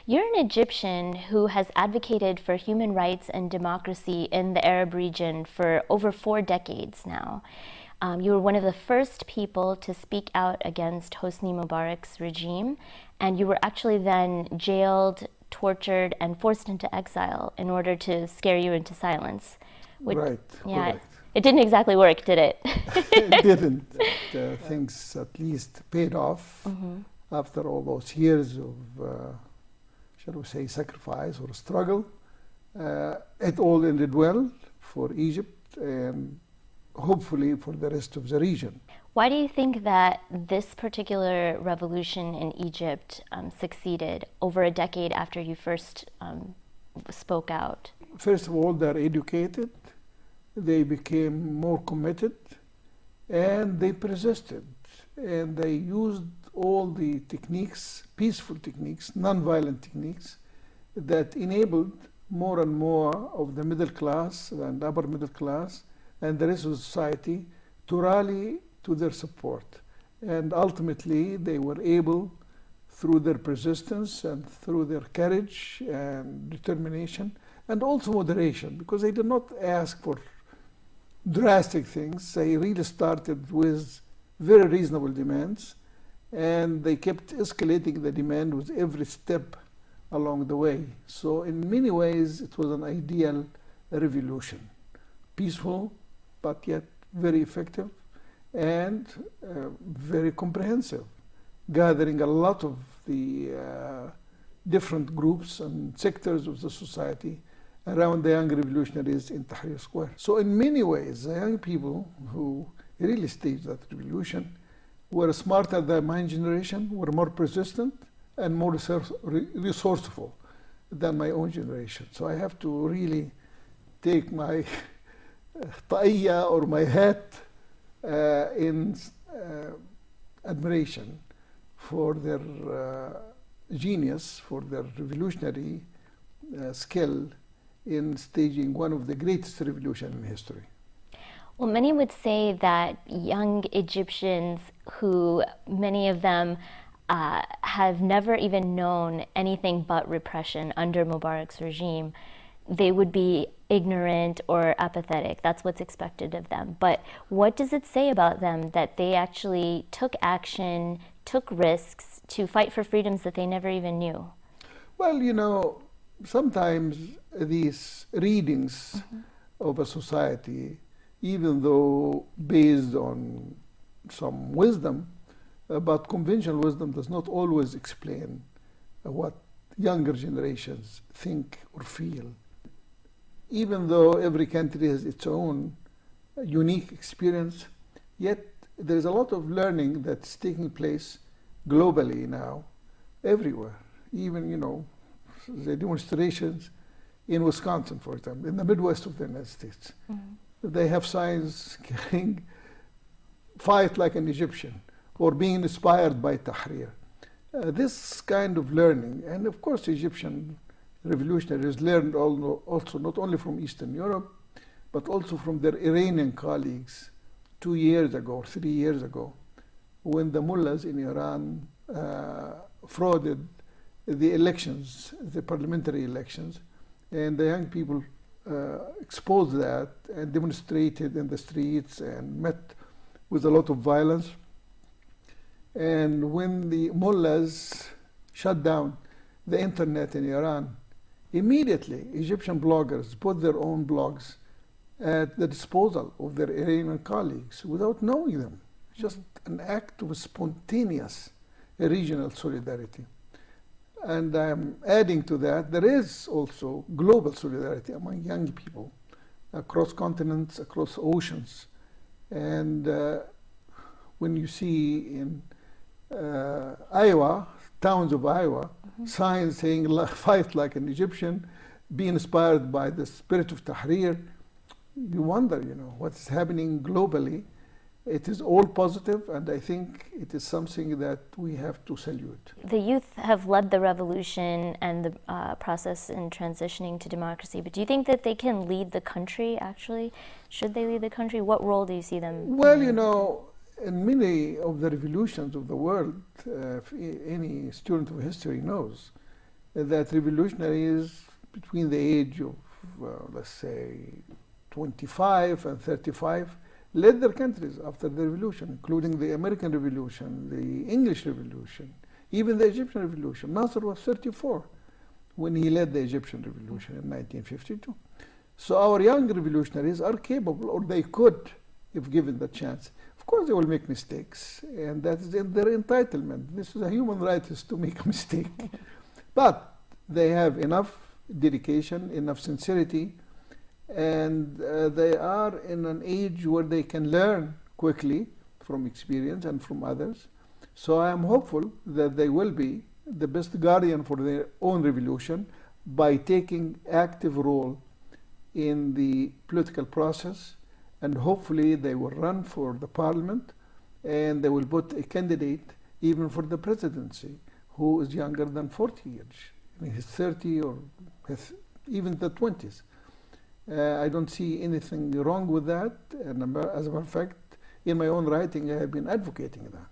You're an Egyptian who has advocated for human rights and democracy in the Arab region for over 4 decades now. You were one of the first people to speak out against Hosni Mubarak's regime, and you were actually then jailed, tortured, and forced into exile in order to scare you into silence. Right, yeah, correct. it didn't exactly work, did it? It didn't. Things at least paid off after all those years of, shall we say, sacrifice or struggle. It all ended well for Egypt and hopefully for the rest of the region. Why do you think that this particular revolution in Egypt succeeded over a decade after you first spoke out? First of all, they're educated, they became more committed, and they persisted. And they used all the techniques, peaceful techniques, non-violent techniques, that enabled more and more of the middle class and upper middle class and the rest of the society to rally to their support. And ultimately, they were able, through their persistence and through their courage and determination, and also moderation, because they did not ask for drastic things. They really started with very reasonable demands, and they kept escalating the demand with every step along the way. So in many ways, it was an ideal revolution. Peaceful, but yet very effective and very comprehensive, gathering a lot of the different groups and sectors of the society around the young revolutionaries in Tahrir Square. So in many ways, the young people who really staged that revolution were smarter than my generation, were more persistent and more resourceful than my own generation. So I have to really take my ta'iyya or my hat in admiration for their genius, for their revolutionary skill in staging one of the greatest revolutions in history. Well, many would say that young Egyptians, who many of them have never even known anything but repression under Mubarak's regime, they would be ignorant or apathetic. That's what's expected of them. But what does it say about them that they actually took action, took risks to fight for freedoms that they never even knew? Well, you know, sometimes these readings of a society, even though based on some wisdom, but conventional wisdom does not always explain what younger generations think or feel. Even though every country has its own unique experience, yet there is a lot of learning that's taking place globally now, everywhere. Even, you know, the demonstrations in Wisconsin, for example, in the Midwest of the United States. They have signs carrying "Fight like an Egyptian" or being inspired by Tahrir. This kind of learning, and of course Egyptian revolutionaries learned also not only from Eastern Europe, but also from their Iranian colleagues 2 years ago, 3 years ago, when the mullahs in Iran frauded the elections, the parliamentary elections, and the young people exposed that and demonstrated in the streets and met with a lot of violence. And when the mullahs shut down the internet in Iran, immediately Egyptian bloggers put their own blogs at the disposal of their Iranian colleagues without knowing them. Just an act of spontaneous regional solidarity. And I'm adding to that, there is also global solidarity among young people across continents, across oceans. And when you see in Iowa, towns of Iowa, signs saying "Fight like an Egyptian," be inspired by the spirit of Tahrir, you wonder, you know, what's happening globally. It is all positive, and I think it is something that we have to salute. The youth have led the revolution and the process in transitioning to democracy, but do you think that they can lead the country, actually? Should they lead the country? What role do you see them Well, playing? you know, in many of the revolutions of the world, if any student of history knows, that revolutionaries between the age of, let's say, 25 and 35 led their countries after the revolution, including the American Revolution, the English Revolution, even the Egyptian Revolution. Nasser was 34 when he led the Egyptian Revolution in 1952. So our young revolutionaries are capable, or they could, if given the chance. Of course, they will make mistakes, and that is in their entitlement. This is a human right, is to make a mistake. But they have enough dedication, enough sincerity, and they are in an age where they can learn quickly from experience and from others. So I am hopeful that they will be the best guardian for their own revolution by taking active role in the political process, and hopefully they will run for the parliament, and they will put a candidate even for the presidency who is younger than 40 years, in his 30 or even the 20s. I don't see anything wrong with that, and as a matter of fact, in my own writing, I have been advocating that.